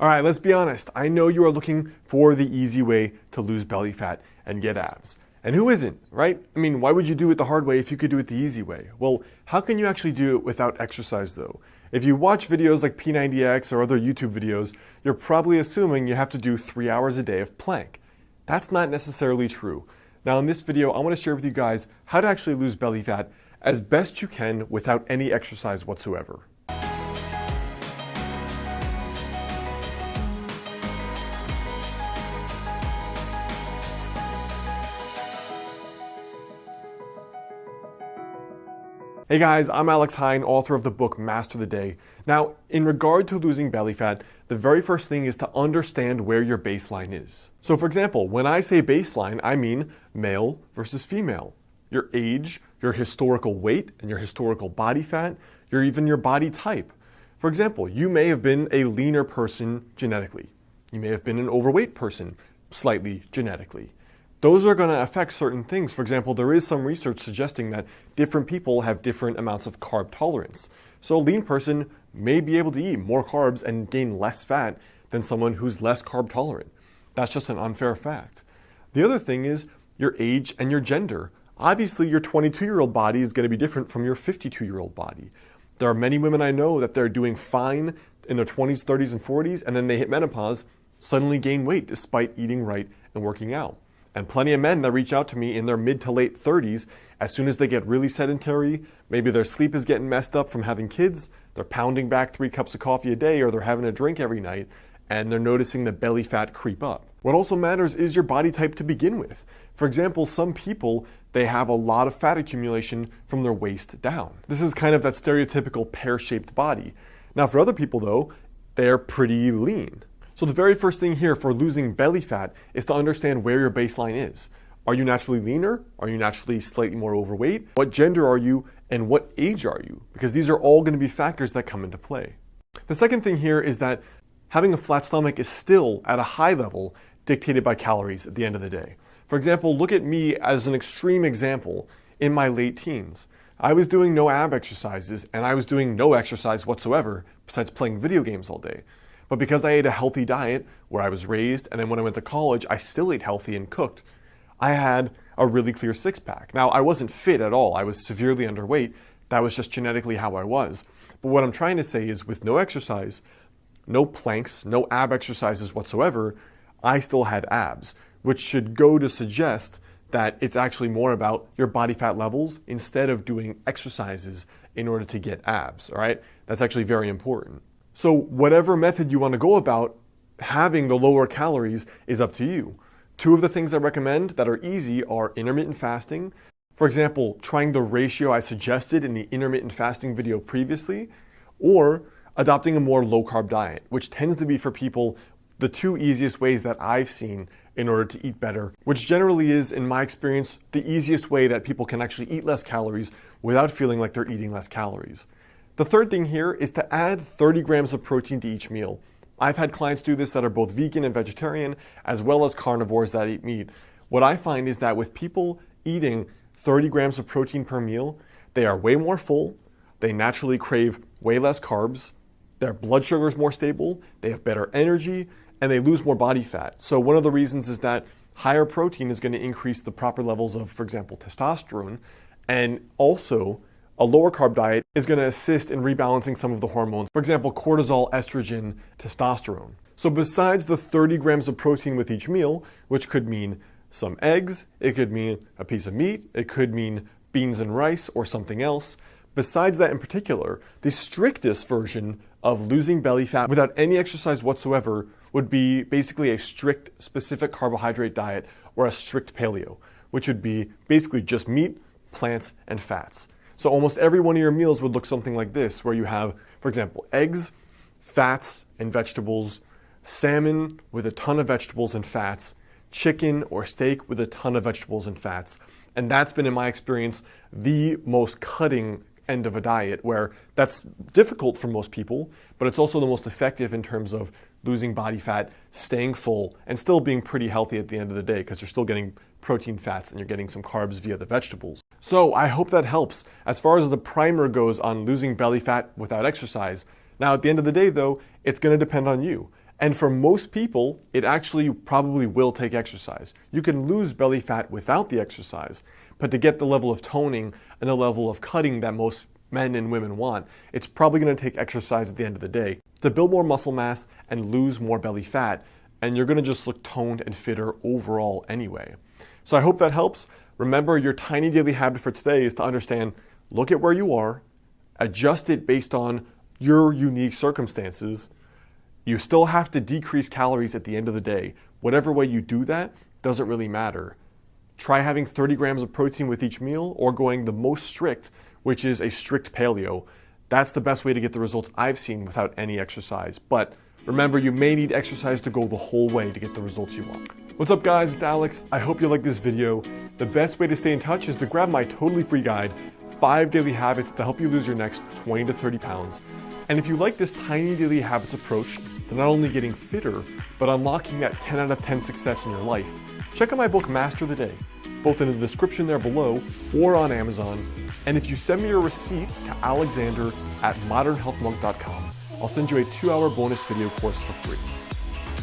All right, let's be honest. I know you are looking for the easy way to lose belly fat and get abs. And who isn't, right? I mean, why would you do it the hard way if you could do it the easy way? Well, how can you actually do it without exercise though? If you watch videos like P90X or other YouTube videos, you're probably assuming you have to do 3 hours a day of plank. That's not necessarily true. Now in this video, I want to share with you guys how to actually lose belly fat as best you can without any exercise whatsoever. Hey guys, I'm Alex Hine, author of the book Master the Day. Now, in regard to losing belly fat, the very first thing is to understand where your baseline is. So for example, when I say baseline, I mean male versus female. Your age, your historical weight, and your historical body fat, even your body type. For example, you may have been a leaner person genetically. You may have been an overweight person slightly genetically. Those are going to affect certain things. For example, there is some research suggesting that different people have different amounts of carb tolerance. So a lean person may be able to eat more carbs and gain less fat than someone who's less carb tolerant. That's just an unfair fact. The other thing is your age and your gender. Obviously, your 22-year-old body is going to be different from your 52-year-old body. There are many women I know that they're doing fine in their 20s, 30s, and 40s, and then they hit menopause, suddenly gain weight despite eating right and working out. And plenty of men that reach out to me in their mid to late 30s, as soon as they get really sedentary, maybe their sleep is getting messed up from having kids, they're pounding back 3 cups of coffee a day, or they're having a drink every night, and they're noticing the belly fat creep up. What also matters is your body type to begin with. For example, some people, they have a lot of fat accumulation from their waist down. This is kind of that stereotypical pear-shaped body. Now for other people though, they're pretty lean. So the very first thing here for losing belly fat is to understand where your baseline is. Are you naturally leaner? Are you naturally slightly more overweight? What gender are you and what age are you? Because these are all going to be factors that come into play. The second thing here is that having a flat stomach is still at a high level dictated by calories at the end of the day. For example, look at me as an extreme example in my late teens. I was doing no ab exercises and I was doing no exercise whatsoever besides playing video games all day. But because I ate a healthy diet where I was raised, and then when I went to college, I still ate healthy and cooked, I had a really clear six-pack. Now, I wasn't fit at all. I was severely underweight. That was just genetically how I was. But what I'm trying to say is with no exercise, no planks, no ab exercises whatsoever, I still had abs, which should go to suggest that it's actually more about your body fat levels instead of doing exercises in order to get abs, all right? That's actually very important. So whatever method you want to go about, having the lower calories is up to you. 2 of the things I recommend that are easy are intermittent fasting. For example, trying the ratio I suggested in the intermittent fasting video previously, or adopting a more low-carb diet, which tends to be for people the 2 easiest ways that I've seen in order to eat better, which generally is, in my experience, the easiest way that people can actually eat less calories without feeling like they're eating less calories. The third thing here is to add 30 grams of protein to each meal. I've had clients do this that are both vegan and vegetarian, as well as carnivores that eat meat. What I find is that with people eating 30 grams of protein per meal, they are way more full, they naturally crave way less carbs, their blood sugar is more stable, they have better energy, and they lose more body fat. So one of the reasons is that higher protein is going to increase the proper levels of, for example, testosterone, and also a lower carb diet is going to assist in rebalancing some of the hormones. For example, cortisol, estrogen, testosterone. So besides the 30 grams of protein with each meal, which could mean some eggs, it could mean a piece of meat, it could mean beans and rice or something else. Besides that in particular, the strictest version of losing belly fat without any exercise whatsoever would be basically a strict specific carbohydrate diet or a strict paleo, which would be basically just meat, plants, and fats. So almost every one of your meals would look something like this, where you have, for example, eggs, fats, and vegetables, salmon with a ton of vegetables and fats, chicken or steak with a ton of vegetables and fats. And that's been, in my experience, the most cutting end of a diet, where that's difficult for most people, but it's also the most effective in terms of losing body fat, staying full, and still being pretty healthy at the end of the day, because you're still getting protein, fats, and you're getting some carbs via the vegetables. So I hope that helps as far as the primer goes on losing belly fat without exercise. Now at the end of the day though, it's going to depend on you. And for most people, it actually probably will take exercise. You can lose belly fat without the exercise, but to get the level of toning and the level of cutting that most men and women want, it's probably going to take exercise at the end of the day to build more muscle mass and lose more belly fat, and you're going to just look toned and fitter overall anyway. So I hope that helps. Remember, your tiny daily habit for today is to understand, look at where you are, adjust it based on your unique circumstances. You still have to decrease calories at the end of the day. Whatever way you do that doesn't really matter. Try having 30 grams of protein with each meal, or going the most strict, which is a strict paleo. That's the best way to get the results I've seen without any exercise. But remember, you may need exercise to go the whole way to get the results you want. What's up guys, it's Alex. I hope you like this video. The best way to stay in touch is to grab my totally free guide, 5 daily habits to help you lose your next 20 to 30 pounds. And if you like this tiny daily habits approach to not only getting fitter, but unlocking that 10 out of 10 success in your life, check out my book, Master the Day, both in the description there below or on Amazon. And if you send me your receipt to alexander@modernhealthmonk.com, I'll send you a 2-hour bonus video course for free.